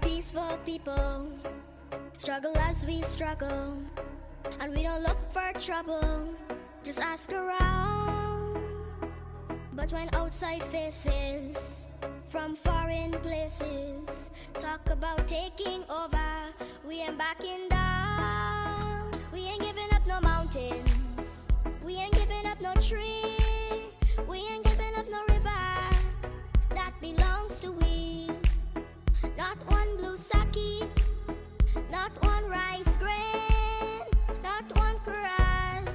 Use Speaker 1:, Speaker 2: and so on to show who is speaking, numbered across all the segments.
Speaker 1: peaceful people struggle as we struggle, and we don't look for trouble, just ask around. But when outside faces from foreign places talk about taking over, we ain't backing down. We ain't giving up no mountains, we ain't giving up no tree, we ain't giving up no river that belongs to we. Not one blue sake, not one rice grain, not one grass,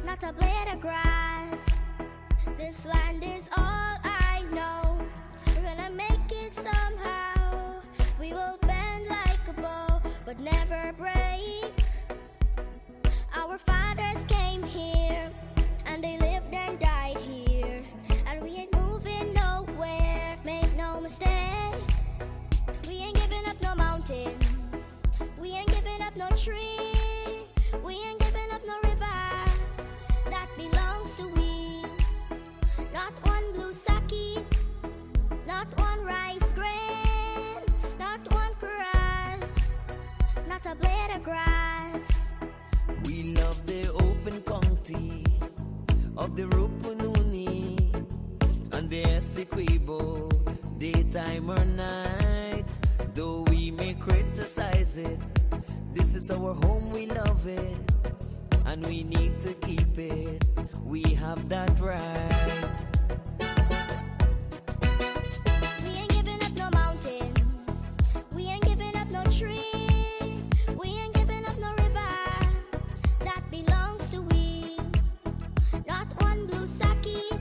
Speaker 1: not a blade of grass. This land is all I know. We're gonna make it somehow. We will bend like a bow, but never break. Our fathers came here, and they lived and died here, and we ain't moving nowhere, make no mistake. We ain't giving up no mountains, we ain't giving up no tree, we ain't giving up no river that belongs to we. Not one blue sake, not one rice grain, not one grass, not a blade of grass.
Speaker 2: We love the open county of the Rupununi and the Essequibo, daytime or night. Though we may criticize it, this is our home, we love it, and we need to keep it. We have that right.
Speaker 1: We ain't giving up no mountains, we ain't giving up no tree, we ain't giving up no river that belongs to we. Not one blue sake,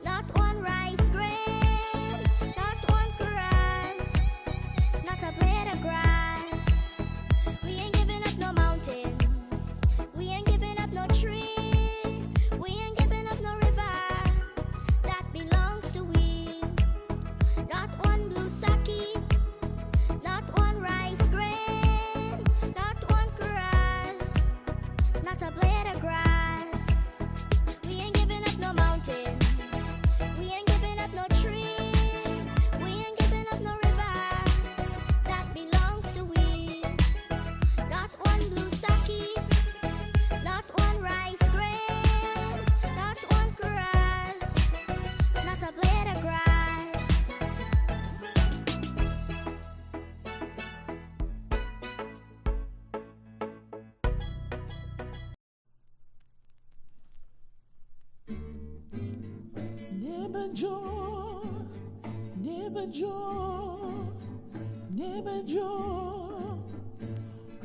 Speaker 1: not one rice grain, not one grass, not a blade of grass. We ain't giving up no mountains, we ain't giving up no tree, we ain't giving up no river that belongs to we. Not one blue sake, not one rice grain, not one grass, not a blade of grass. We ain't giving up no mountains, we ain't giving up no tree, we ain't giving up no river that belongs to we. Not one blue sake, not one rice grain, not one grass, not a blade of grass.
Speaker 3: Neighbor Joe, neighbor Joe, neighbor Joe.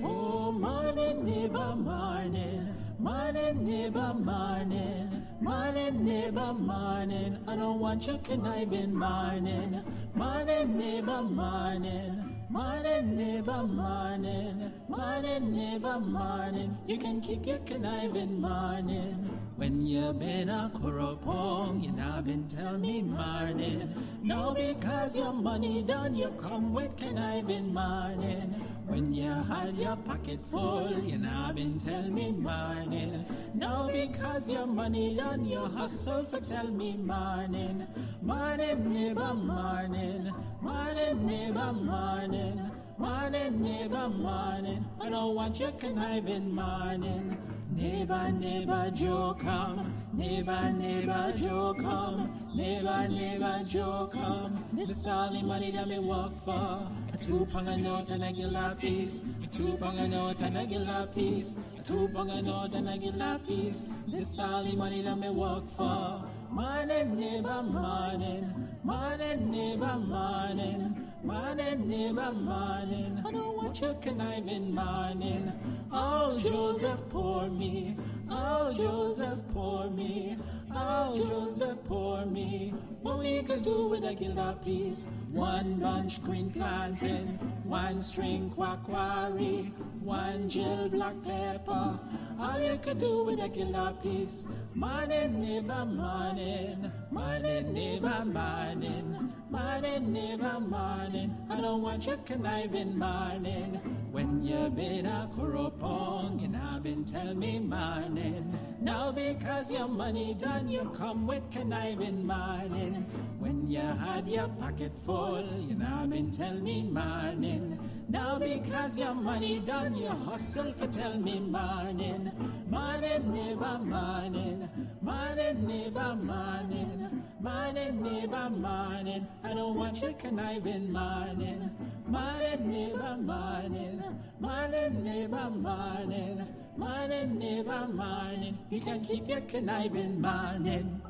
Speaker 3: Oh, morning, neighbor, morning, morning, neighbor, morning, morning, neighbor, morning. I don't want your conniving morning, morning, neighbor, morning. Morning, neighbor, morning, morning, neighbor, morning. You can keep your conniving morning. When you been a corrupong, you not been tell me morning. No, because your money done, you come with conniving morning. When you had your pocket full, you not been tell me morning. No, because your money done, you hustle for tell me morning. Morning, neighbor, morning, morning, neighbor, morning, morning, neighbor, morning. I don't want your conniving morning. Neighbor, neighbor, Joe come. Neighbor, neighbor, Joe come. Neighbor, neighbor, Joe come. This is all the money that me work for. A 2 pound a note and a gilla piece. A 2 pound a note and a gilla piece. A 2 pound a note and a gilla piece. This is all the money that me work for. Morning, neighbor, morning. Morning, neighbor, morning. Morning, neighbor, morning. I don't want your conniving morning. Oh, Joseph, pour me. Oh, Joseph, pour me. Oh, Joseph, pour me. What we could do with a gilla piece? 1 bunch queen plantain, 1 string quacquari, 1 Jill black pepper. All you could do with a gilla piece. Morning, neighbor, morning. Morning, neighbor, morning. Morning, neighbor, morning. I don't want your conniving morning. When you been a corrupong, you not been tell me morning. Now because your money done, you come with conniving morning. When you had your pocket full, you now been tell me morning. Now because your money done, you hustle for tell me morning. Morning, neighbor, morning. Morning, neighbor, morning. Morning, neighbor, morning. I don't want you conniving morning. Morning, neighbor, morning. Morning, neighbor, morning. Morning, neighbor, morning. You can keep your conniving morning.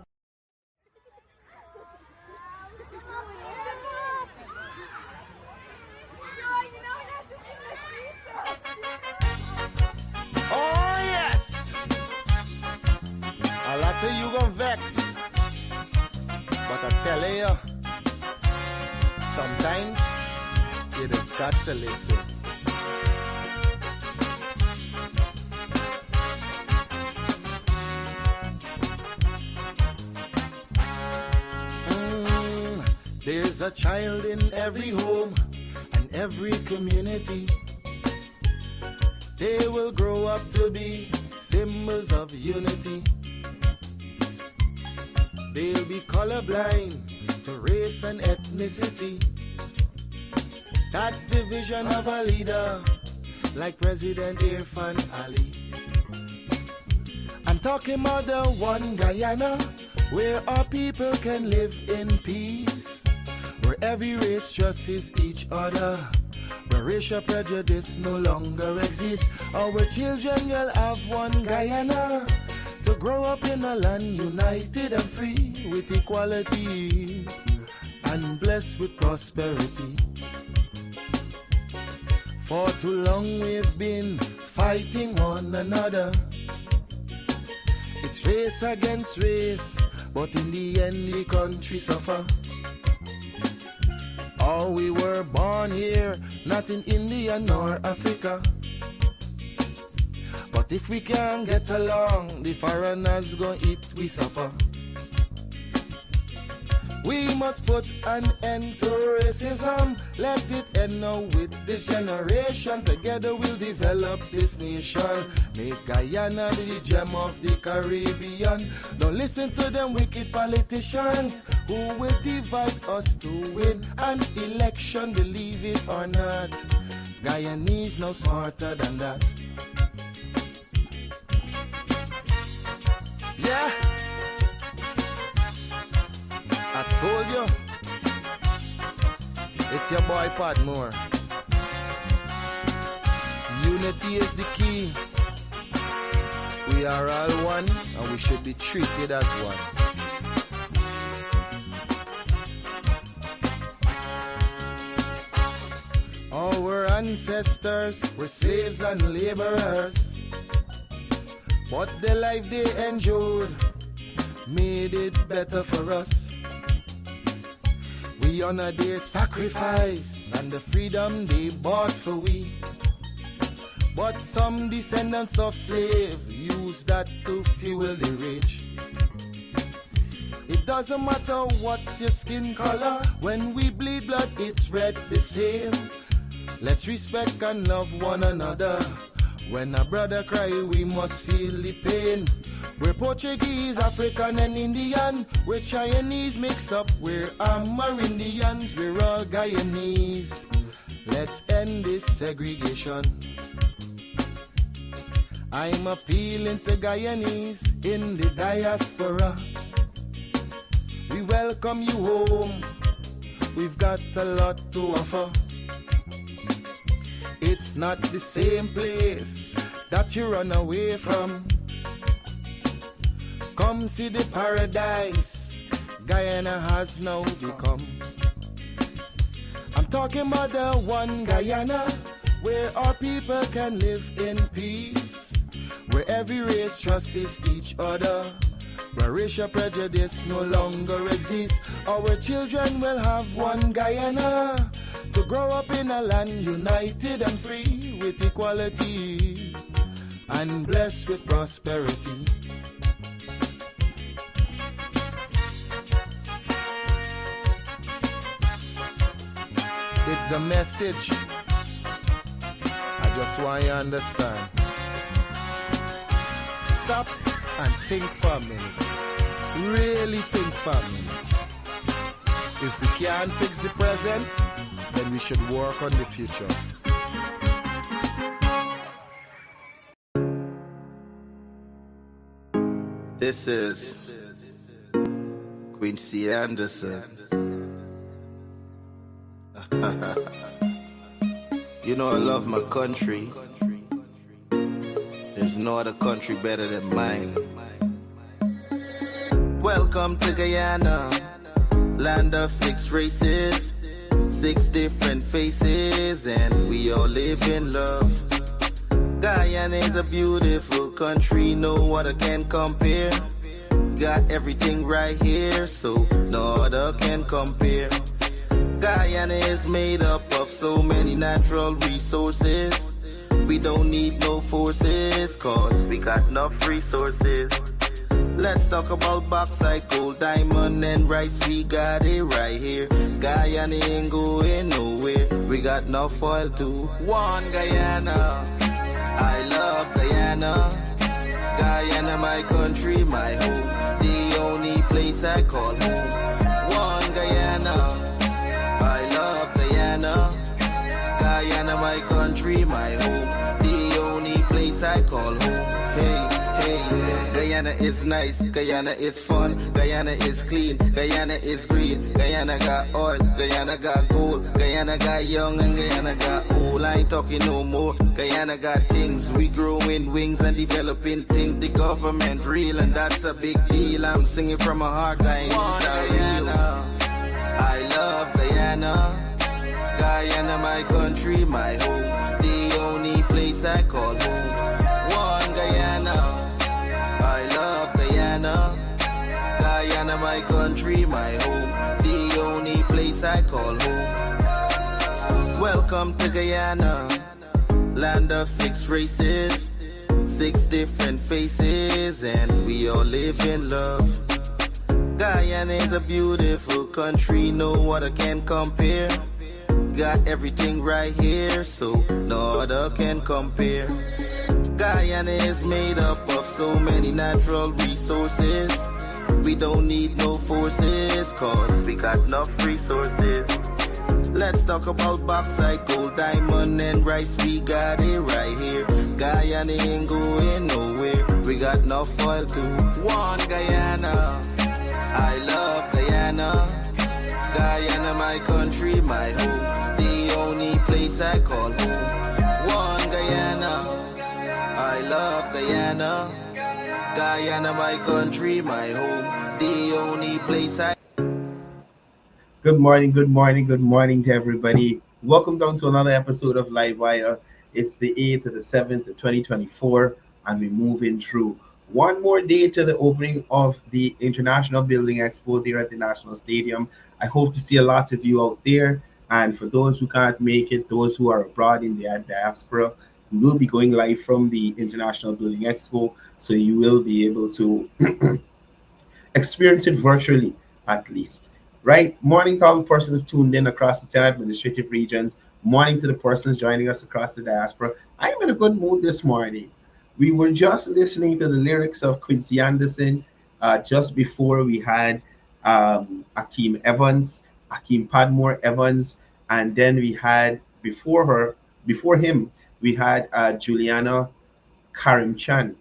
Speaker 4: Oh yes, a lot of you gon' vex, but I tell you, sometimes you just got to listen. There's a child in every home and every community. They will grow up to be symbols of unity. They'll be colorblind to race and ethnicity. That's the vision of a leader like President Irfan Ali. I'm talking about the one Guyana where our people can live in peace, where every race trusts each other, where racial prejudice no longer exists. Our children will have one Guyana to grow up in a land united and free with equality and blessed with prosperity. For too long we've been fighting one another. It's race against race, but in the end the country suffer. Oh, we were born here, not in India nor Africa. But if we can't get along, the foreigners gon' eat we suffer. We must put an end to racism. Let it end now with this generation. Together we'll develop this nation. Make Guyana the gem of the Caribbean. Don't listen to them wicked politicians who will divide us to win an election. Believe it or not, Guyanese no smarter than that. Yeah, I told you, it's your boy Padmore. Unity is the key. We are all one and we should be treated as one. Our ancestors were slaves and laborers, but the life they endured made it better for us. We honor their sacrifice and the freedom they bought for we. But some descendants of slaves use that to fuel the rich. It doesn't matter what's your skin color, when we bleed blood it's red the same. Let's respect and love one another. When a brother cry we must feel the pain. We're Portuguese, African and Indian. We're Chinese mixed up, we're Amerindians. We're all Guyanese. Let's end this segregation. I'm appealing to Guyanese in the diaspora. We welcome you home. We've got a lot to offer. It's not the same place that you run away from. Come see the paradise Guyana has now become. I'm talking about the one Guyana where our people can live in peace, where every race trusts each other, where racial prejudice no longer exists. Our children will have one Guyana to grow up in a land united and free with equality and blessed with prosperity. It's a message I just want you to understand. stop and think for a minute. Really think for a minute. If we can't fix the present, then we should work on the future. This is Quincy Anderson. You know I love my country. There's no other country better than mine. Welcome to Guyana, land of 6 races, 6 different faces, and we all live in love. Guyana is a beautiful country, no other can compare. Got everything right here, so no other can compare. Guyana is made up of so many natural resources. We don't need no forces, cause we got enough resources. Let's talk about bauxite, gold, diamond, and rice. We got it right here. Guyana ain't going nowhere. We got enough oil too. One Guyana, I love Guyana. Guyana, my country, my home. The only place I call home. One Guyana, I love Guyana. Guyana, my country, my home. The only place I call home. Hey, hey, Guyana is nice, Guyana is fun, Guyana is clean, Guyana is green, Guyana got oil, Guyana got gold, Guyana got young and Guyana got old. I ain't talking no more. Guyana got things, we growing wings and developing things. The government real and that's a big deal. I'm singing from my heart, Guyana. I love Guyana. Guyana, my country, my home. The only place I call home. One Guyana, I love Guyana. Guyana, my country, my home. The only place I call home. Welcome to Guyana, land of 6 races, 6 different faces, and we all live in love. Guyana is a beautiful country, no other can compare. Got everything right here, so no other can compare. Guyana is made up of so many natural resources. We don't need no forces, cause we got enough resources. Let's talk about bauxite, gold, diamond, and rice. We got it right here. Guyana ain't going nowhere. We got enough oil too. One Guyana, I love Guyana. Guyana, my country, my home. The only place I call home. One Guyana, I love Guyana. Guyana, my country, my home. The only place I...
Speaker 5: Good morning to everybody. Welcome down to another episode of Livewire. It's the 8th of the 7th of 2024, and we're moving through one more day to the opening of the International Building Expo there at the National Stadium. I hope to see a lot of you out there. And for those who can't make it, those who are abroad in the diaspora, we will be going live from the International Building Expo, so you will be able to experience it virtually at least. Right? Morning to all the persons tuned in across the 10 administrative regions. Morning to the persons joining us across the diaspora. I am in a good mood this morning. We were just listening to the lyrics of Quincy Anderson just before we had Akeem Padmore Evans, and then we had before him, we had Juliana Karim-Chan.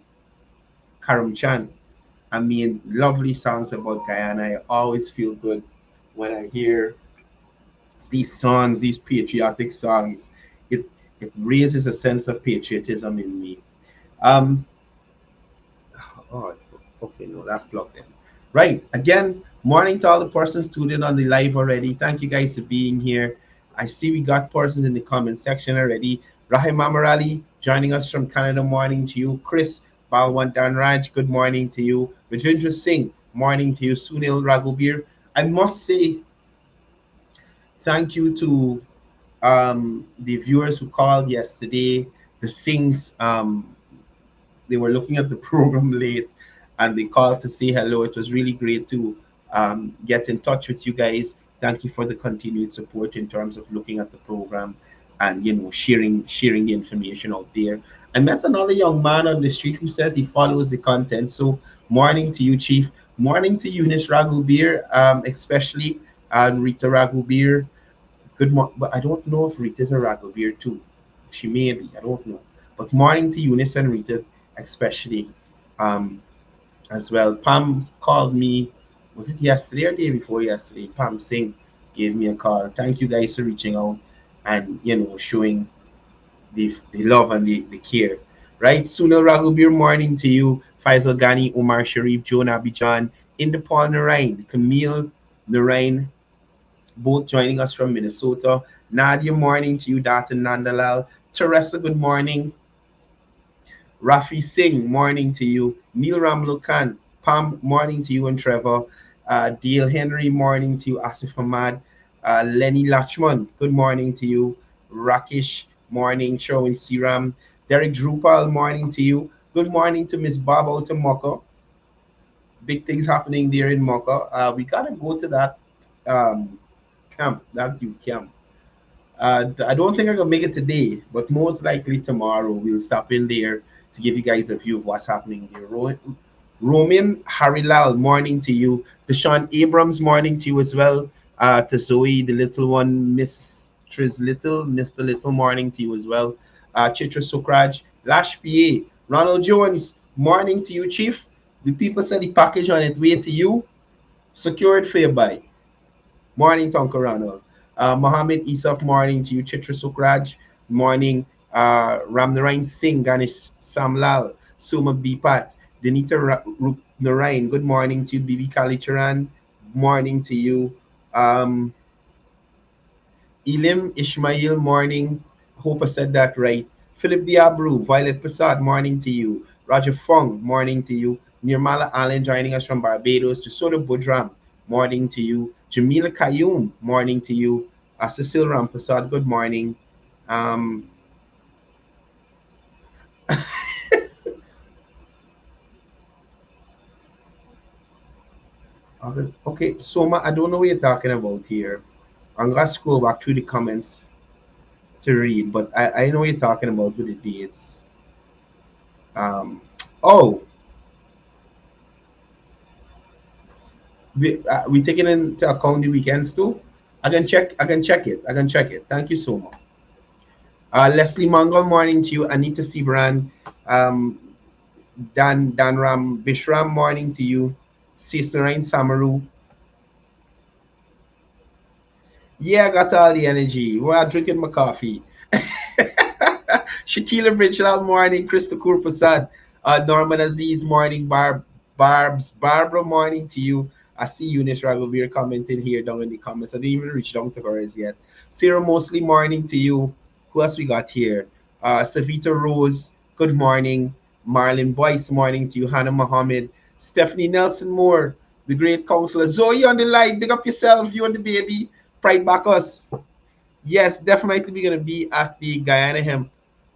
Speaker 5: I mean, lovely songs about Guyana. I always feel good when I hear these songs, these patriotic songs. It raises a sense of patriotism in me. Oh, okay, no, that's plugged in. Right, again, morning to all the persons tuned in on the live already. Thank you guys for being here. I see we got persons in the comment section already. Rahim Amarali joining us from Canada, morning to you. Chris Balwan Danraj, good morning to you. Rajendra Singh, morning to you. Sunil Raghubir. I must say thank you to the viewers who called yesterday. The Singhs, they were looking at the program late and they called to say hello. It was really great to get in touch with you guys. Thank you for the continued support in terms of looking at the program. and sharing the information out there. I met another young man on the street who says he follows the content. So morning to you, Chief. Morning to Eunice Ragubir, especially, and Rita Ragubir. Good morning. But I don't know if Rita's a Ragubir too. She may be. I don't know. But morning to Eunice and Rita, especially, um, as well. Pam called me. Was it yesterday or day before yesterday? Pam Singh gave me a call. Thank you guys for reaching out and showing the love and the care. Right? Sunil Raghubir, morning to you. Faisal Ghani, Umar Sharif, Joan Abidjan, Indepal Narain, Camille Narain, both joining us from Minnesota. Nadia, morning to you. Datan Nandalal. Teresa, good morning. Rafi Singh, morning to you. Neil Ramlukan, Pam, morning to you and Trevor. Dale Henry, morning to you. Asif Ahmad. Lenny Lachman, good morning to you. Rakesh, morning. Sherwin Siram. Derek Drupal, morning to you. Good morning to Miss Bob out of Mocha. Big things happening there in Mocha. We got to go to that camp, that youth camp. I don't think I'm gonna make it today, but most likely tomorrow we'll stop in there to give you guys a view of what's happening there. Roman Harilal, morning to you. Deshaun Abrams, morning to you as well. To Zoe, the little one, Mistress Little, Mr. Little, morning to you as well. Chitra Sukraj, Lash PA, Ronald Jones, morning to you, Chief. The people said the package on its way to you. Secured for your buy. Morning to Uncle Ronald. Mohammed Isaf, morning to you. Chitra Sukraj, morning. Ramnarain Singh, Ganesh Samlal, Suma Bipat, Denita Narain, good morning to you. Bibi Kalicharan, morning to you. Ilim Ishmael, morning. Hope I said that right. Philip Diabru, Violet Prasad, morning to you. Roger Fong, morning to you. Nirmala Allen joining us from Barbados. Jasoda Budram, morning to you. Jamila Kayum, morning to you. Cecil Rampasad, good morning. Okay, Soma, I don't know what you're talking about here. I'm gonna scroll back through the comments to read, but I know what you're talking about with the dates. Oh, we taking into account the weekends too. I can check it. Thank you so much. Leslie Mongol, morning to you. Anita Sibran, Dan Ram Bishram, morning to you. Sister Rain Samaru. Yeah, I got all the energy. Well, drinking my coffee. Shakila Bridgelal, morning. Krista Kurpasad. Norman Aziz, morning. Barbara, morning to you. I see Eunice Ragovir commenting here down in the comments. I didn't even reach down to hers yet. Sarah Mosley, morning to you. Who else we got here? Savita Rose, good morning. Marlon Boyce, morning to you. Hannah Mohammed. Stephanie Nelson Moore, the great counselor. Zoe on the line. Big up yourself, you and the baby. Pride Bacchus. Yes, definitely we're going to be at the Guyana Hemp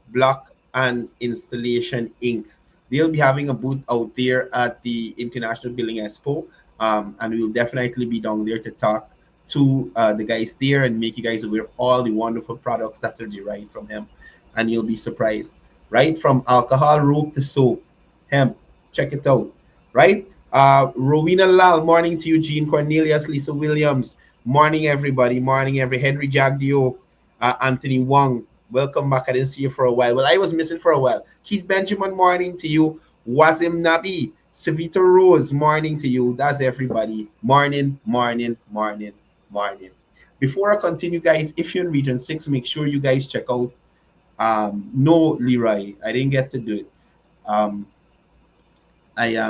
Speaker 5: Block and Installation Inc. They'll be having a booth out there at the International Building Expo. And we'll definitely be down there to talk to the guys there and make you guys aware of all the wonderful products that are derived from hemp. And you'll be surprised. Right? From alcohol, rope to soap. Hemp. Check it out. Right? Rowena Lal, morning to you. Jean Cornelius, Lisa Williams. Morning, everybody. Morning, Henry Jagdio, Anthony Wong. Welcome back. I didn't see you for a while. Well, I was missing for a while. Keith Benjamin, morning to you. Wazim Nabi, Savita Rose, morning to you. That's everybody. Morning. Before I continue, guys, if you're in Region 6, make sure you guys check out No Leroy. I didn't get to do it. I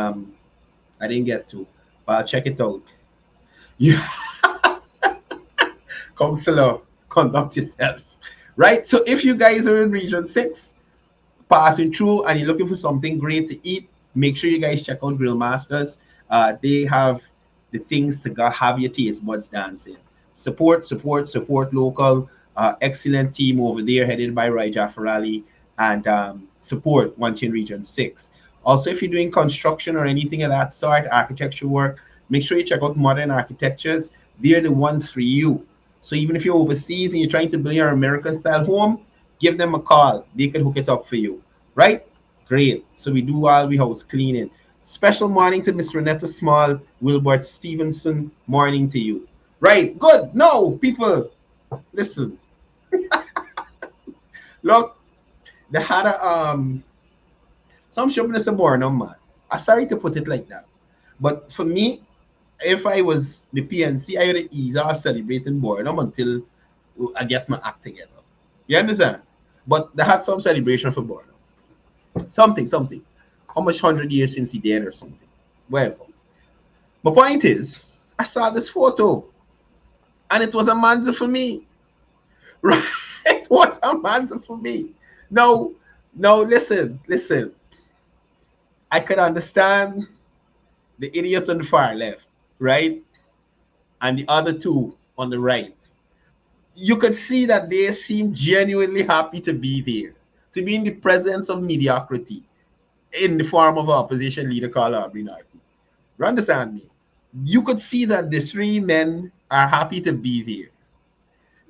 Speaker 5: didn't get to, but check it out. Yeah. Counselor, conduct yourself. Right? So if you guys are in Region 6, passing through and you're looking for something great to eat, make sure you guys check out Grill Masters. They have the things to have your taste buds dancing. Support local. Excellent team over there headed by Roy Jaffarali, and support once you're in Region 6. Also, if you're doing construction or anything of that sort, architecture work, make sure you check out Modern Architectures. They're the ones for you. So even if you're overseas and you're trying to build your American style home, give them a call. They can hook it up for you. Right? Great. So we do all we house cleaning. Special morning to Miss Renetta Small, Wilbert Stevenson. Morning to you. Right. Good. No, people, listen. Look, they had a some shopping some more, no man. I'm sorry to put it like that. But for me, if I was the PNC, I would ease off celebrating boredom until I get my act together. You understand? But they had some celebration for boredom. Something. How much 100 years since he died or something? Whatever. My point is, I saw this photo and it was a manza for me. Right? It was a manza for me. No, listen. I could understand the idiot on the far left, right? And the other two on the right. You could see that they seem genuinely happy to be there, to be in the presence of mediocrity in the form of an opposition leader called Aubrey Norton. You understand me? You could see that the three men are happy to be there.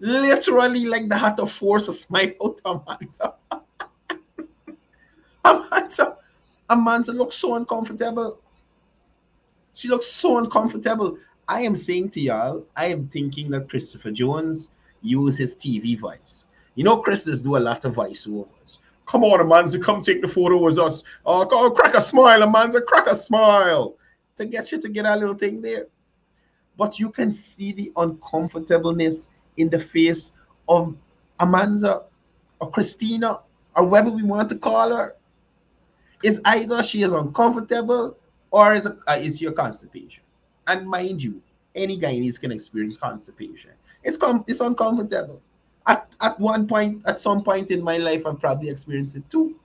Speaker 5: Literally, like they had to force a smile out of Amansa. Amansa looks so uncomfortable. She looks so uncomfortable. I am saying to y'all, I am thinking that Christopher Jones used his TV voice. You know, Chris does do a lot of voiceovers. Come on, Amanza, come take the photo with us. Oh, crack a smile, Amanza, crack a smile. To get you to get a little thing there. But you can see the uncomfortableness in the face of Amanza or Christina or whatever we want to call her. It's either she is uncomfortable or is she a constipation. And mind you, any Guyanese can experience constipation. It's uncomfortable. At some point in my life, I've probably experienced it too.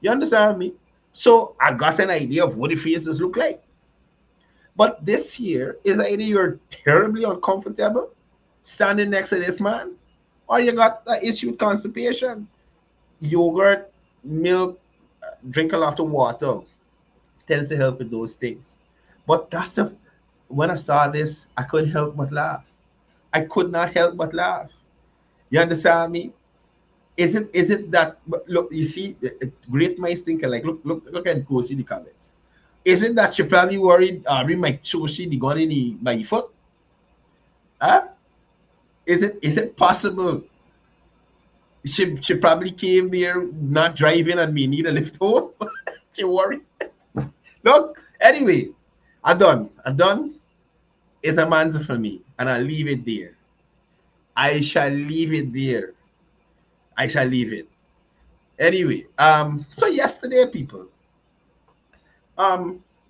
Speaker 5: You understand me? So I got an idea of what the faces look like. But this year is either you're terribly uncomfortable standing next to this man, or you got an issue with constipation. Yogurt, milk, drink a lot of water tends to help with those things. But when I saw this, I couldn't help but laugh. I could not help but laugh. You understand me? Is it that look, you see, great minds think alike. Look and go see the comments. Is it that she probably worried Ari might throw she the gun by your foot? Huh? Is it possible she probably came there not driving and may need a lift home? She worried. Look, anyway, I'm done. It's a manza for me, and I'll leave it there. I shall leave it there. Anyway, so yesterday, people,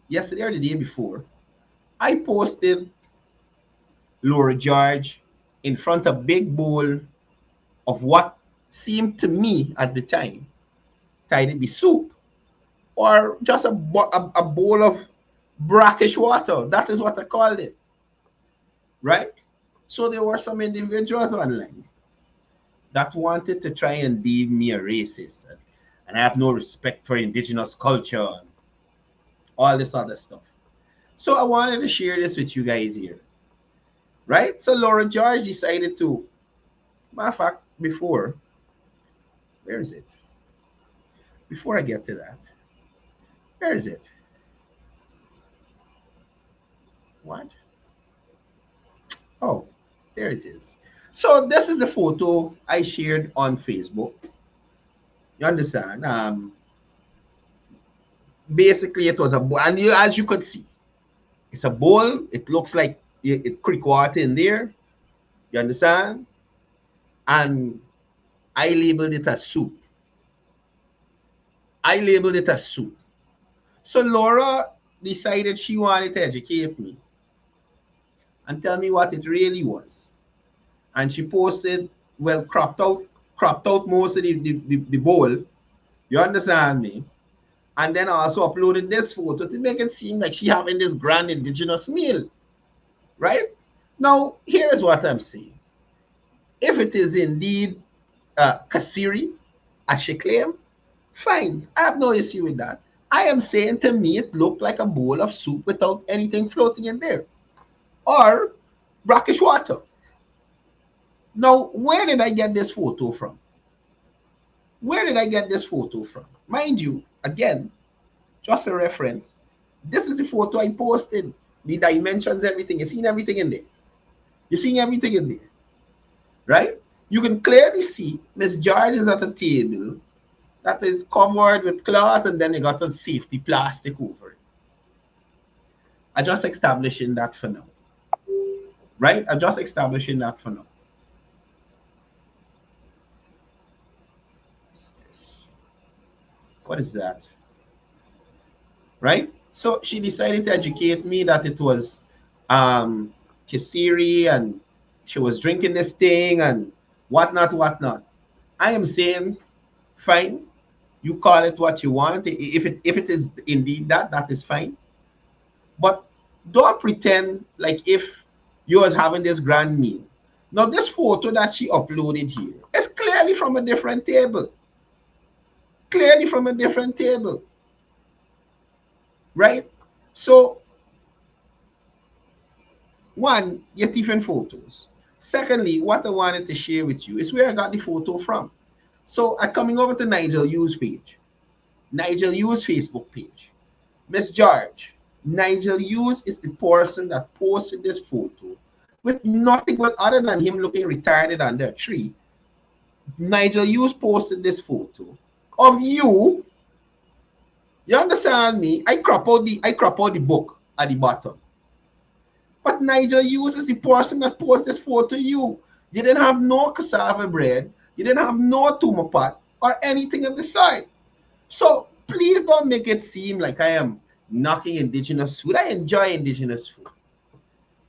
Speaker 5: yesterday or the day before, I posted Laura George in front of a big bowl of what seemed to me at the time to be soup or just a bowl of brackish water. That is what I called it. Right? So there were some individuals online that wanted to try and deem me a racist and I have no respect for indigenous culture and all this other stuff. So I wanted to share this with you guys here. Right? So Laura George decided to, matter of fact, where is it? Before I get to that, where is it? What? Oh, there it is. So this is the photo I shared on Facebook. You understand? Basically, it was a bowl, and as you could see, it's a bowl. It looks like it creek water in there. You understand? And I labeled it as soup. So Laura decided she wanted to educate me and tell me what it really was. And she posted, well, cropped out most of the bowl. You understand me? And then I also uploaded this photo to make it seem like she having this grand indigenous meal. Right? Now, here's what I'm saying. If it is indeed Kasiri, as she claimed, fine. I have no issue with that. I am saying to me it looked like a bowl of soup without anything floating in there. Or brackish water. Now, where did I get this photo from? Where did I get this photo from? Mind you, again, just a reference. This is the photo I posted. The dimensions, everything. You're seeing everything in there. You're seeing everything in there. Right? You can clearly see Miss George is at a table that is covered with cloth, and then you got a safety plastic over it. I'm just establishing that for now. Right? I'm just establishing that for now. What's this? What is that? Right? So she decided to educate me that it was Kisiri, and she was drinking this thing and whatnot, whatnot. I am saying, fine, you call it what you want. If it is indeed that, that is fine. But don't pretend like if you was having this grand meal. Now, this photo that she uploaded here is clearly from a different table. Clearly from a different table. Right? So, one, you're different photos. Secondly, what I wanted to share with you is where I got the photo from. So, I'm coming over to Nigel Yu's page. Nigel Yu's Facebook page. Miss George, Nigel Hughes is the person that posted this photo with nothing but other than him looking retarded under a tree. Nigel Hughes posted this photo of you. You understand me? I crop out the book at the bottom. But Nigel Hughes is the person that posted this photo of you. You didn't have no cassava bread. You didn't have no tuma pot or anything of the sort. So please don't make it seem like I am knocking indigenous food. I enjoy indigenous food.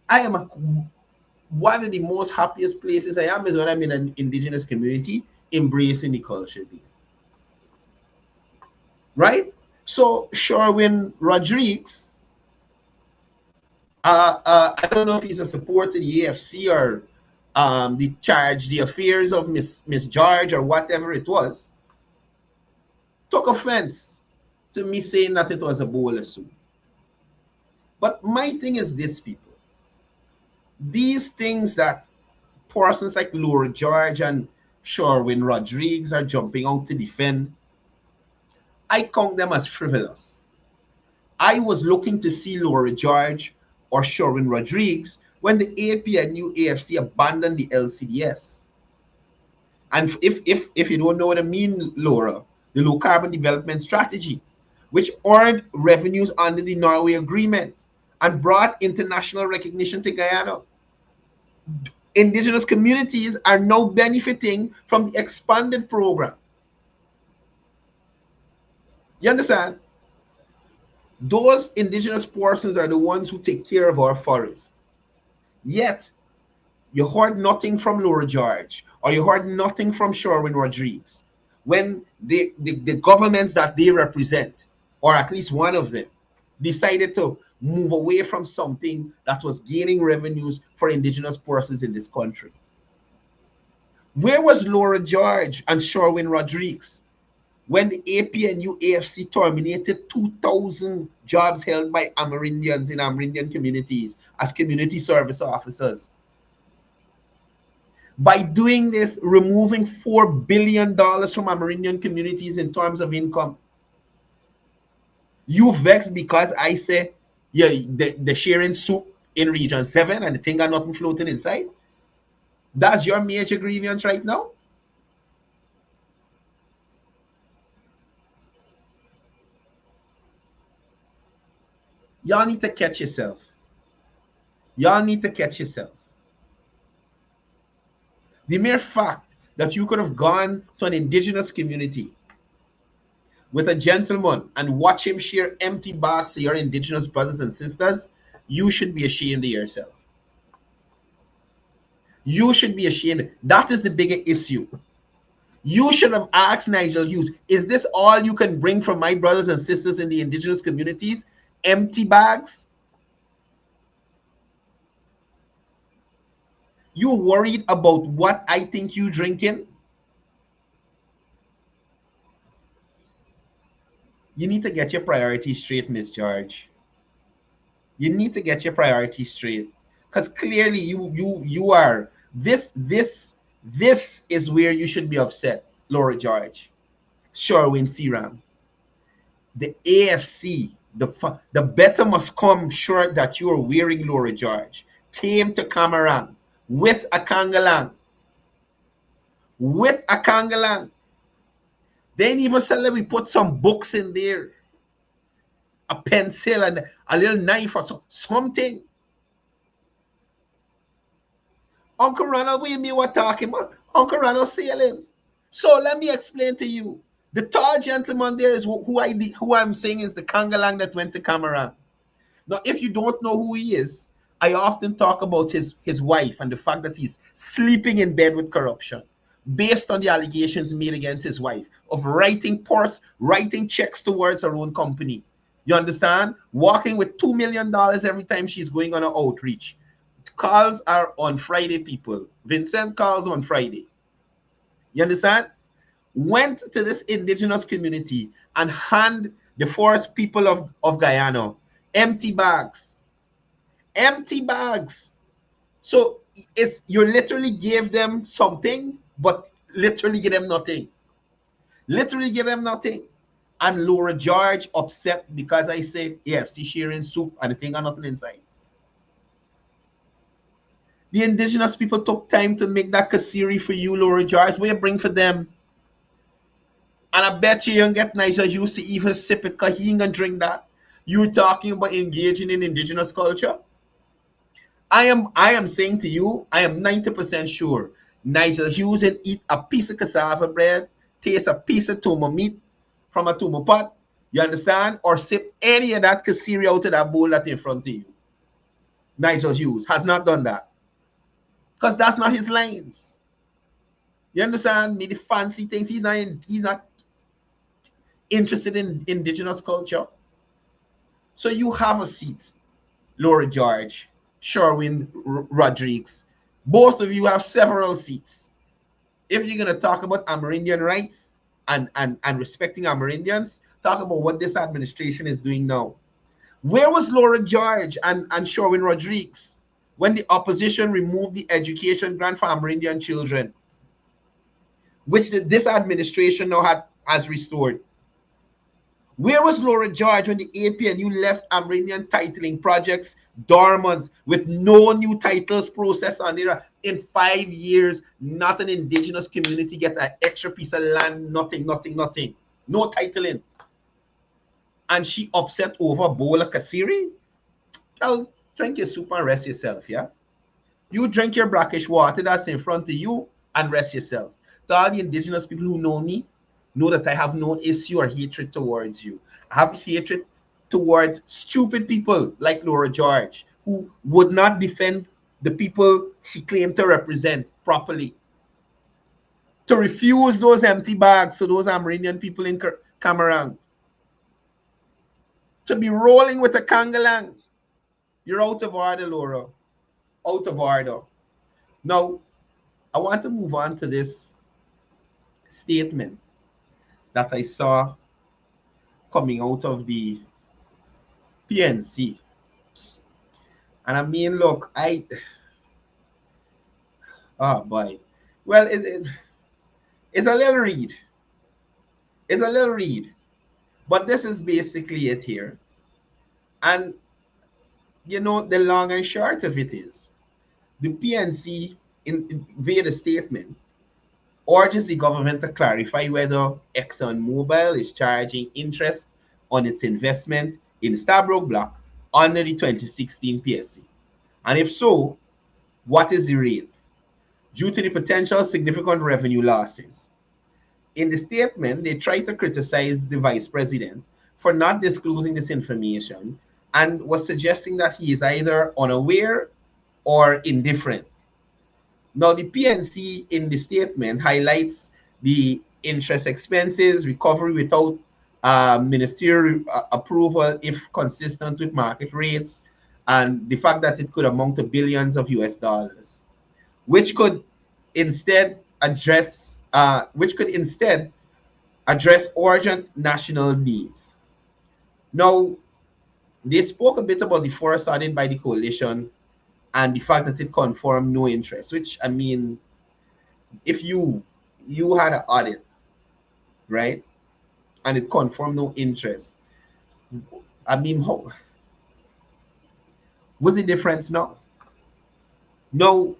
Speaker 5: I am one of the most happiest places I am is when I'm in an indigenous community embracing the culture there. Right? So Sherwin Rodriguez, I don't know if he's a supporter of the AFC or the affairs of Miss George or whatever it was, took offense to me saying that it was a bowl of soup. But my thing is this, people. These things that persons like Laura George and Sherwin Rodriguez are jumping out to defend, I count them as frivolous. I was looking to see Laura George or Sherwin Rodriguez when the APNU AFC abandoned the LCDS. And if you don't know what I mean, Laura, the low carbon development strategy, which earned revenues under the Norway Agreement and brought international recognition to Guyana. Indigenous communities are now benefiting from the expanded program. You understand? Those indigenous persons are the ones who take care of our forest. Yet, you heard nothing from Laura George or you heard nothing from Sherwin Rodriguez when the governments that they represent, or at least one of them, decided to move away from something that was gaining revenues for indigenous persons in this country. Where was Laura George and Sherwin Rodriguez when the APNU AFC terminated 2,000 jobs held by Amerindians in Amerindian communities as community service officers? By doing this, removing $4 billion from Amerindian communities in terms of income. You vexed because I say, yeah, the sharing soup in Region 7 and the thing got nothing floating inside? That's your major grievance right now? Y'all need to catch yourself. Y'all need to catch yourself. The mere fact that you could have gone to an indigenous community with a gentleman and watch him share empty bags to your indigenous brothers and sisters, you should be ashamed of yourself. You should be ashamed. That is the bigger issue. You should have asked Nigel Hughes, is this all you can bring from my brothers and sisters in the indigenous communities? Empty bags? You worried about what I think you drinking? You need to get your priorities straight, Miss George. You need to get your priorities straight. Because clearly you are this This is where you should be upset, Laura George, Sherwin Seram. The AFC, the better must come shirt that you are wearing, Laura George, came to Cameroon with a Kangalang. With a Kangalang. They didn't even sell it. We put some books in there, a pencil and a little knife or something. Uncle Ronald, what you mean what talking about? Uncle Ronald sailing. So let me explain to you. The tall gentleman there is who I'm saying is the Kangalang that went to Cameroon. Now, if you don't know who he is, I often talk about his wife and the fact that he's sleeping in bed with corruption, based on the allegations made against his wife of writing checks towards her own company. You understand? Walking with $2 million every time she's going on an outreach. Calls are on Friday, people. Vincent calls on Friday. You understand? Went to this indigenous community and hand the forest people of Guyana empty bags. Empty bags. So you literally gave them something, but literally give them nothing. Literally give them nothing. And Laura George upset because I say, AFC sharing soup and the thing got nothing inside. The indigenous people took time to make that kasiri for you, Laura George. What you bring for them? And I bet you don't get Nigel Hughes to even sip it because he ain't gonna drink that. You're talking about engaging in indigenous culture. I am saying to you, I am 90% sure Nigel Hughes and eat a piece of cassava bread, taste a piece of tuma meat from a tuma pot, you understand? Or sip any of that kasiri out of that bowl that's in front of you. Nigel Hughes has not done that. Because that's not his lines. You understand? Me, the fancy things, he's not interested in indigenous culture. So you have a seat, Laura George, Sherwin Rodriguez. Both of you have several seats. If you're going to talk about Amerindian rights and respecting Amerindians, talk about what this administration is doing now. Where was Laura George and Sherwin Rodriguez when the opposition removed the education grant for Amerindian children, which this administration now has restored? Where was Laura George when the APNU left Amerindian titling projects dormant with no new titles processed on there? In 5 years, not an indigenous community get an extra piece of land, nothing. No titling. And she upset over a bowl of kasiri? Girl, drink your soup and rest yourself, yeah? You drink your brackish water that's in front of you and rest yourself. To all the indigenous people who know me, know that I have no issue or hatred towards you. I have hatred towards stupid people like Laura George, who would not defend the people she claimed to represent properly. To refuse those empty bags to those Amerindian people in Cameroon. To be rolling with a Kangalang. You're out of order, Laura. Out of order. Now, I want to move on to this statement that I saw coming out of the PNC. And I mean, look, oh boy. Well, it's a little read. It's a little read. But this is basically it here. And, you know, the long and short of it is, the PNC, via the statement, urges the government to clarify whether ExxonMobil is charging interest on its investment in Stabroek Block under the 2016 PSC. And if so, what is the rate? Due to the potential significant revenue losses. In the statement, they try to criticize the vice president for not disclosing this information and was suggesting that he is either unaware or indifferent. Now, the PNC in the statement highlights the interest expenses, recovery without ministerial approval if consistent with market rates, and the fact that it could amount to billions of US dollars, which could instead address urgent national needs. Now, they spoke a bit about the forest added by the coalition and the fact that it confirmed no interest, which, I mean, if you had an audit, right, and it confirmed no interest, I mean, what's the difference now? Now,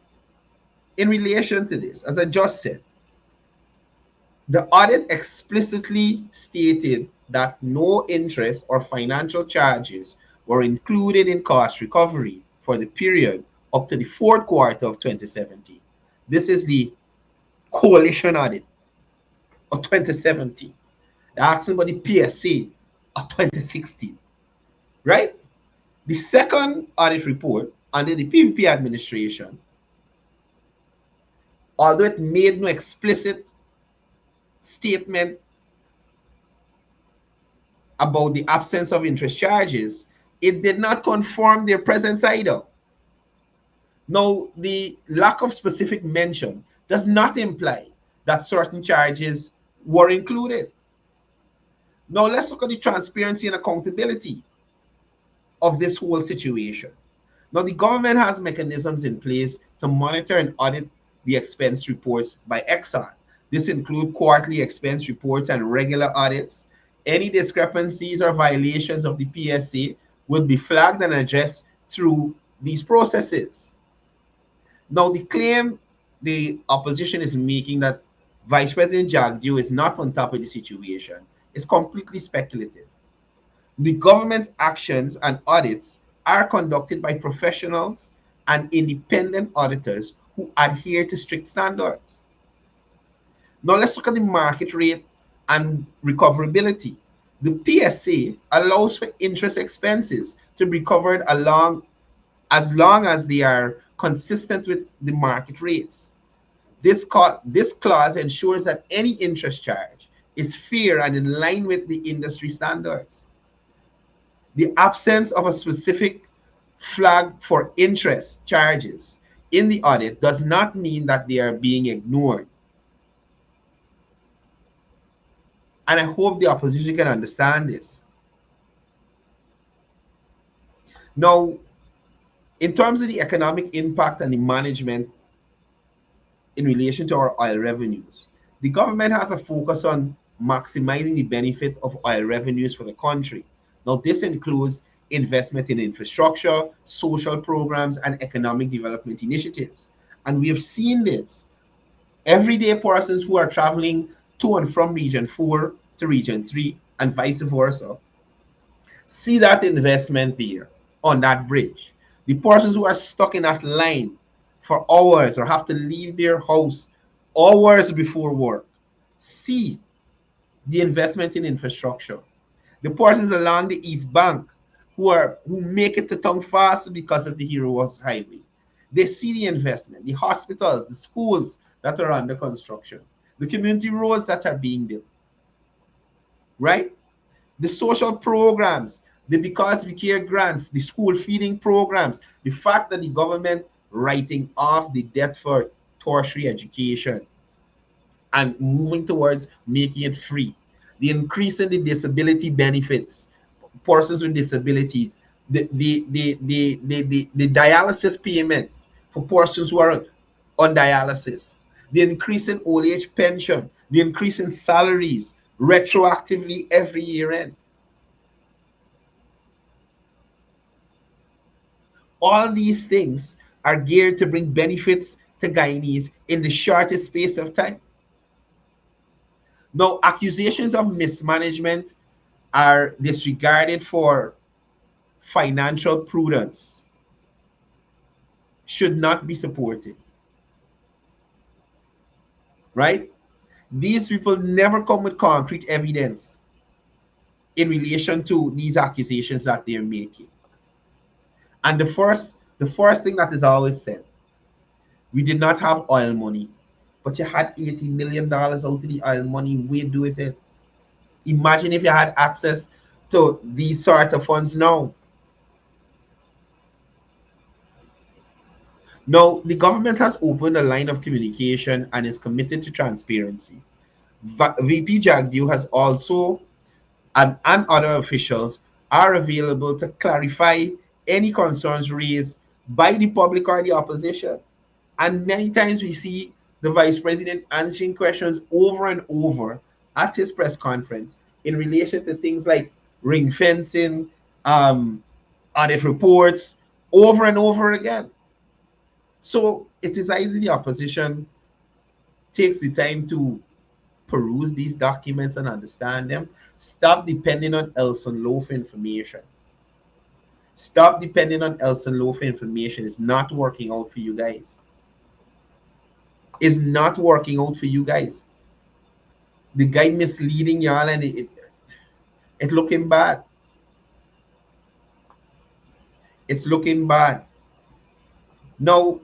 Speaker 5: in relation to this, as I just said, the audit explicitly stated that no interest or financial charges were included in cost recovery for the period up to the fourth quarter of 2017. This is the coalition audit of 2017. They're asking about the PSA of 2016, right? The second audit report under the PVP administration, although it made no explicit statement about the absence of interest charges, it did not confirm their presence either. Now, the lack of specific mention does not imply that certain charges were included. Now, let's look at the transparency and accountability of this whole situation. Now, the government has mechanisms in place to monitor and audit the expense reports by Exxon. This includes quarterly expense reports and regular audits. Any discrepancies or violations of the PSA will be flagged and addressed through these processes. Now, the claim the opposition is making that Vice President Jagdeo is not on top of the situation is completely speculative. The government's actions and audits are conducted by professionals and independent auditors who adhere to strict standards. Now let's look at the market rate and recoverability. The PSA allows for interest expenses to be covered as long as they are consistent with the market rates. This clause ensures that any interest charge is fair and in line with the industry standards. The absence of a specific flag for interest charges in the audit does not mean that they are being ignored. And I hope the opposition can understand this. Now, in terms of the economic impact and the management in relation to our oil revenues, the government has a focus on maximizing the benefit of oil revenues for the country. Now, this includes investment in infrastructure, social programs, and economic development initiatives. And we have seen this. Everyday persons who are traveling to and from Region 4 to Region 3 and vice versa see that investment there on that bridge. The persons who are stuck in that line for hours or have to leave their house hours before work see the investment in infrastructure. The persons along the East Bank who make it to town fast because of the Heroes Highway, they see the investment, the hospitals, the schools that are under construction, the community roads that are being built, right? The social programs, the Because We Care grants, the school feeding programs, the fact that the government writing off the debt for tertiary education and moving towards making it free, the increase in the disability benefits, persons with disabilities, the dialysis payments for persons who are on dialysis, the increase in old age pension, the increase in salaries retroactively every year end. All these things are geared to bring benefits to Guyanese in the shortest space of time. Now, accusations of mismanagement are disregarded for financial prudence, should not be supported, right? These people never come with concrete evidence in relation to these accusations that they're making. And the first thing that is always said, we did not have oil money, but you had $80 million out of the oil money. We do it. Imagine if you had access to these sort of funds now. Now, the government has opened a line of communication and is committed to transparency. VP Jagdeo has also, and other officials are available to clarify any concerns raised by the public or the opposition. And many times we see the vice president answering questions over and over at his press conference in relation to things like ring fencing, audit reports, over and over again. So it is either the opposition takes the time to peruse these documents and understand them, stop depending on Elson Loaf information. Stop depending on Elson Loaf information. It's not working out for you guys. It's not working out for you guys. The guy misleading y'all, and it looking bad. It's looking bad. Now,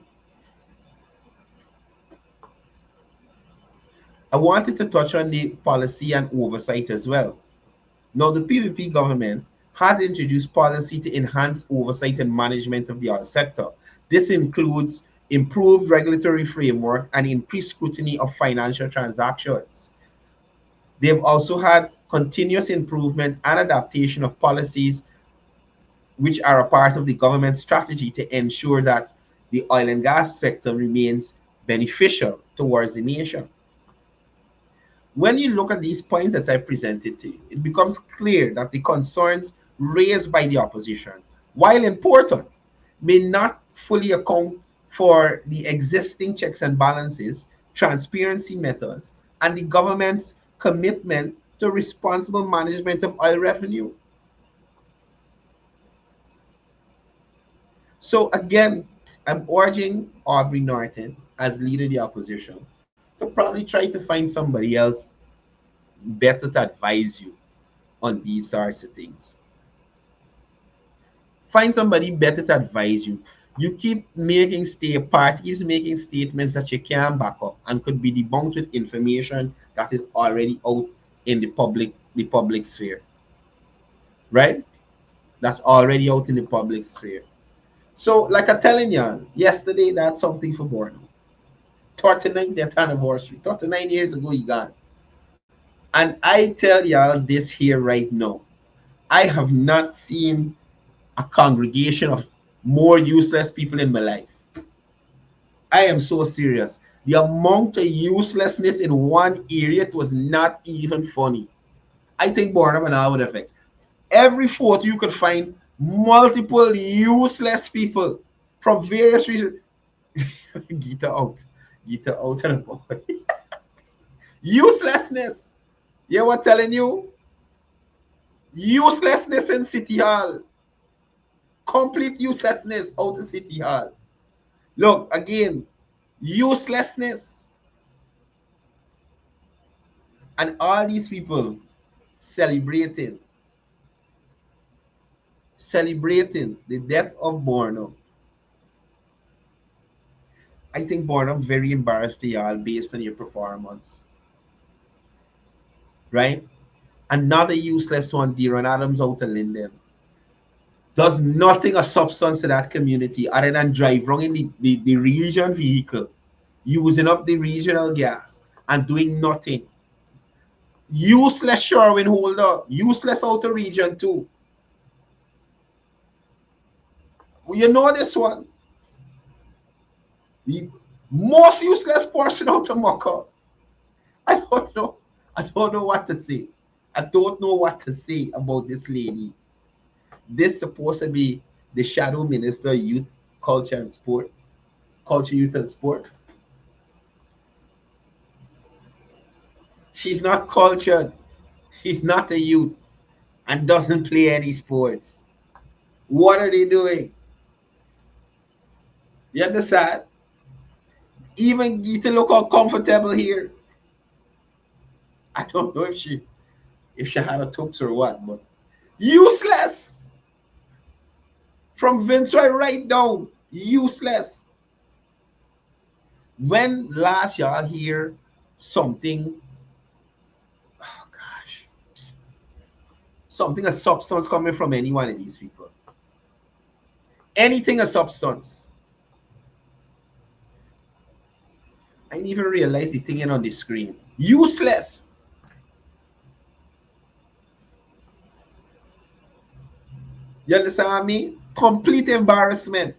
Speaker 5: I wanted to touch on the policy and oversight as well. Now, the PVP government has introduced policy to enhance oversight and management of the oil sector. This includes improved regulatory framework and increased scrutiny of financial transactions. They've also had continuous improvement and adaptation of policies which are a part of the government's strategy to ensure that the oil and gas sector remains beneficial towards the nation. When you look at these points that I presented to you, it becomes clear that the concerns raised by the opposition, while important, may not fully account for the existing checks and balances, transparency methods, and the government's commitment to responsible management of oil revenue. So again, I'm urging Aubrey Norton as leader of the opposition to probably try to find somebody else better to advise you on these sorts of things. Find somebody better to advise you. You keep making party keeps making statements that you can't back up and could be debunked with information that is already out in the public sphere. Right? That's already out in the public sphere. So, like I'm telling you, yesterday that's something for Borno. 39th anniversary. 39 years ago he gone. And I tell y'all this here right now. I have not seen a congregation of more useless people in my life. I am so serious. The amount of uselessness in one area, it was not even funny. I think Born and I would affect. Every photo you could find multiple useless people from various reasons. Gita out. Gita out and about. Uselessness. You know what I'm telling you? Uselessness in City Hall. Complete uselessness out of City Hall. Look, again, uselessness. And all these people celebrating the death of Borno. I think Borno very embarrassed y'all based on your performance. Right? Another useless one, Deron Adams out of Linden. Does nothing of substance to that community other than drive wrong in the region vehicle, using up the regional gas and doing nothing. Useless Sherwin holder, useless outer region too. Well, you know this one. The most useless person out of Maka. I don't know what to say. I don't know what to say about this lady. This supposed to be the shadow minister of youth, culture, youth, and sport. She's not cultured. She's not a youth and doesn't play any sports. What are they doing? You understand? Even Gita look uncomfortable here. I don't know if she had a tubs or what, but useless. From Vincent right down, useless. When last y'all hear something, oh gosh, something of substance coming from any one of these people? Anything of substance. I didn't even realize the thing on the screen. Useless. You understand me? Complete embarrassment.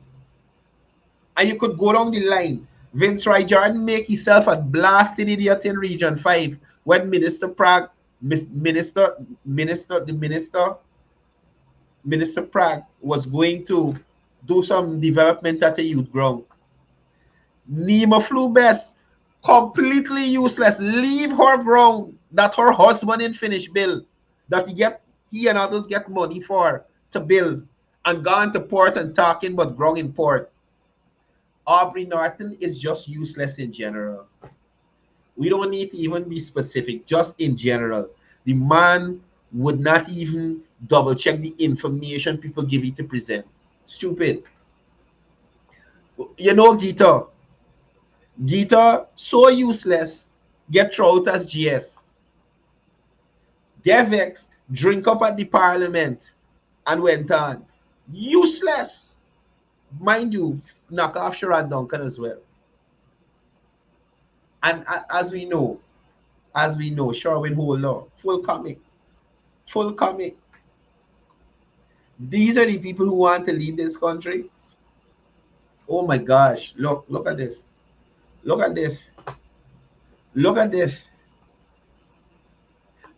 Speaker 5: And you could go down the line. Vince Roy Jordan make himself a blasted idiot in Region 5 when Minister Prague, Minister Prague was going to do some development at a youth ground. Nima flew best, completely useless, leave her ground that her husband in finish bill, that he and others get money for to build, and gone to port and talking but ground in port. Aubrey Norton is just useless in general. We don't need to even be specific, just in general. The man would not even double check the information people give you to present. Stupid. You know, Gita, so useless, get thrown out as GS. Devex drink up at the parliament and went on. Useless. Mind you, knock off Sherrod Duncan as well. And as we know, Sherwin Holder, full comic. These are the people who want to lead this country. Oh my gosh, look at this. Look at this.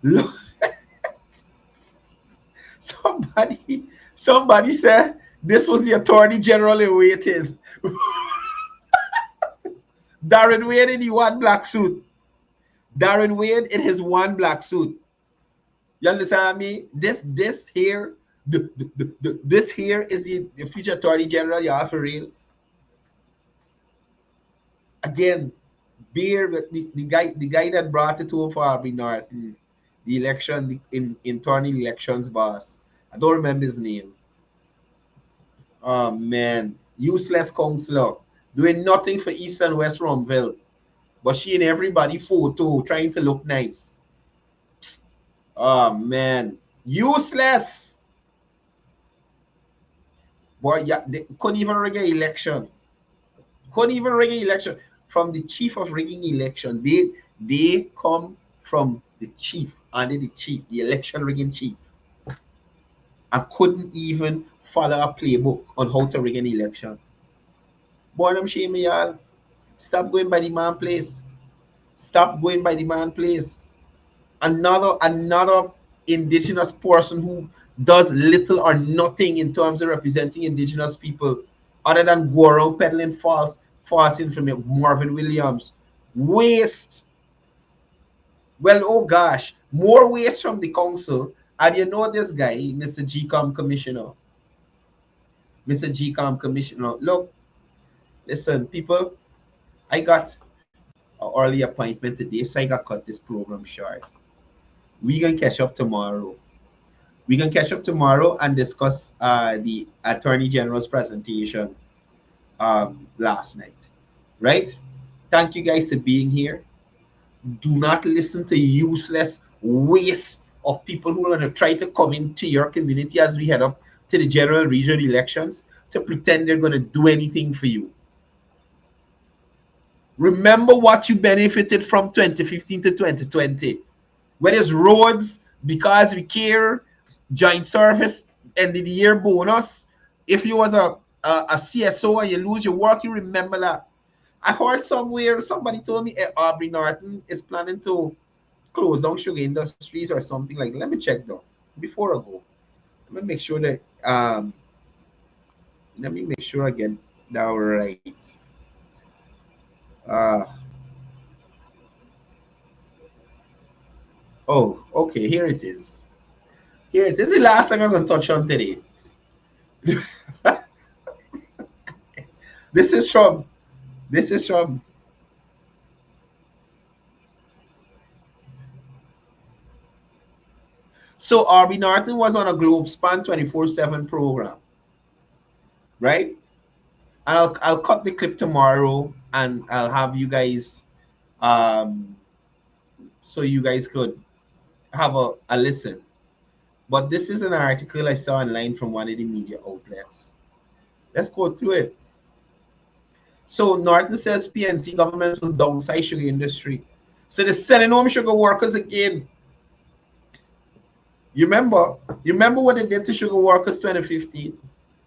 Speaker 5: Look. Somebody said this was the Attorney General in waiting. Darren Wade in the one black suit. Darren Wade in his one black suit. You understand me? This here, this here is the future Attorney General. You have for real. Again, Beer, the guy that brought it to for Aubrey Norton, the election in turning elections boss. I don't remember his name. Oh man, useless counselor, doing nothing for East and West Rumville, but she and everybody photo trying to look nice. Oh man, useless. Boy, yeah, they couldn't even rig an election. From the chief of rigging election. They come from the chief, under the chief, the election rigging chief. I couldn't even follow a playbook on how to rig an election. Boy, I'm shame y'all. Stop going by the man place. Another indigenous person who does little or nothing in terms of representing indigenous people, other than go around peddling false information. Marvin Williams. Waste. Well, oh gosh, more waste from the council. And you know this guy, Mr. GCOM Commissioner. Look, listen, people, I got an early appointment today, so I got cut this program short. We're going to catch up tomorrow. And discuss the Attorney General's presentation last night. Right? Thank you guys for being here. Do not listen to useless waste of people who are going to try to come into your community as we head up to the general regional elections to pretend they're going to do anything for you. Remember what you benefited from 2015 to 2020. Whether it's roads, because we care, joint service, end of the year bonus. If you was a CSO and you lose your work, you remember that. I heard somewhere, somebody told me Aubrey Norton is planning to close down sugar industries or something like that. Let me check though, before I go. Let me make sure that, let me make sure I get that right. Oh, okay, here it is. This is the last thing I'm going to touch on today. This is from So Aubrey Norton was on a GlobeSpan 24/7 program, right? And I'll cut the clip tomorrow and I'll have you guys so you guys could have a listen. But this is an article I saw online from one of the media outlets. Let's go through it. So Norton says PNC government will downsize sugar industry. So they're sending home sugar workers again. You remember what they did to sugar workers 2015?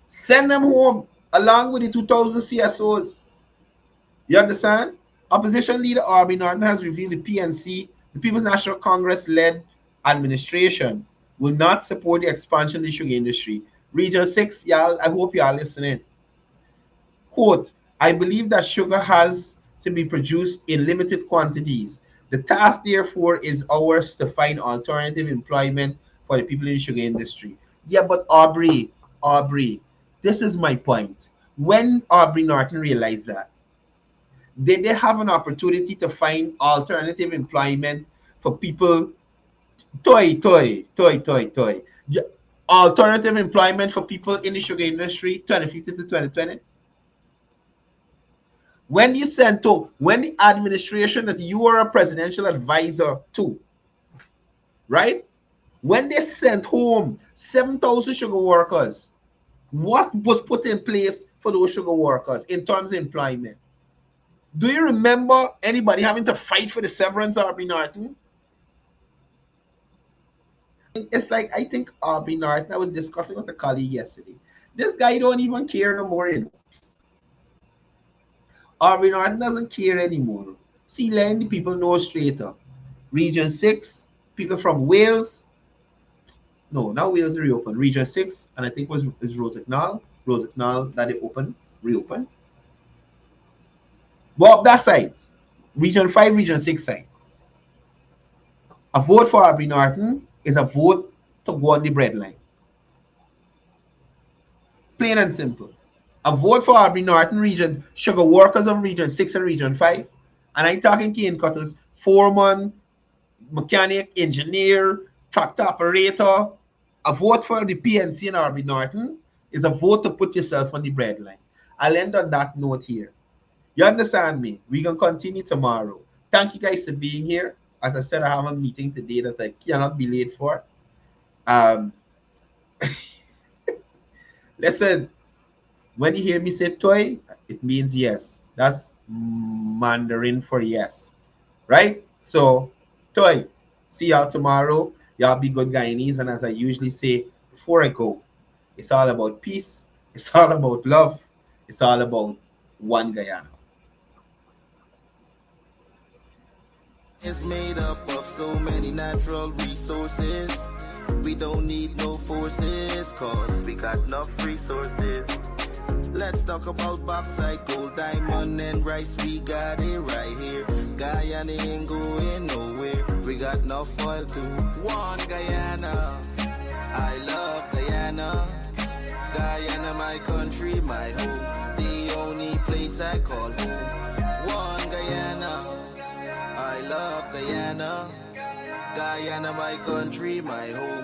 Speaker 5: Send them home along with the 2,000 CSOs. You understand? Opposition leader Aubrey Norton has revealed the PNC, the People's National Congress-led administration, will not support the expansion of the sugar industry. Region 6, y'all, I hope y'all listening. Quote, I believe that sugar has to be produced in limited quantities. The task, therefore, is ours to find alternative employment for the people in the sugar industry. Yeah, but Aubrey, this is my point. When Aubrey Norton realized that, did they have an opportunity to find alternative employment for people? Yeah, alternative employment for people in the sugar industry 2015 to 2020? When you sent to, when the administration that you are a presidential advisor to, right? When they sent home 7,000 sugar workers, what was put in place for those sugar workers in terms of employment? Do you remember anybody having to fight for the severance, Aubrey Norton? It's like, I think Aubrey Norton, I was discussing with a colleague yesterday. This guy don't even care no more, you know. Aubrey Norton doesn't care anymore. See, letting the people know straight up. Region 6, people from Wales. No, now Wales reopened. Region 6, and I think is Rosegnal that they reopened. Well, up that side, Region 5, Region 6 side. A vote for Aubrey Norton is a vote to go on the breadline. Plain and simple. A vote for Aubrey Norton region, sugar workers of Region 6 and Region 5. And I'm talking cane cutters, foreman, mechanic, engineer, tractor operator. A vote for the PNC and Aubrey Norton is a vote to put yourself on the breadline. I'll end on that note here. You understand me? We're going to continue tomorrow. Thank you guys for being here. As I said, I have a meeting today that I cannot be late for. Listen, when you hear me say toy, it means yes. That's Mandarin for yes. Right? So, toy. See y'all tomorrow. Y'all be good Guyanese. And as I usually say before I go, it's all about peace. It's all about love. It's all about one Guyana.
Speaker 6: It's made up of so many natural resources. We don't need no forces, cause we got enough resources. Let's talk about bauxite, gold, diamond, and rice. We got it right here. Guyana ain't going nowhere. We got enough oil too. One Guyana. I love Guyana. Guyana, my country, my home. The only place I call home. One Guyana. I love Guyana. Guyana, my country, my home.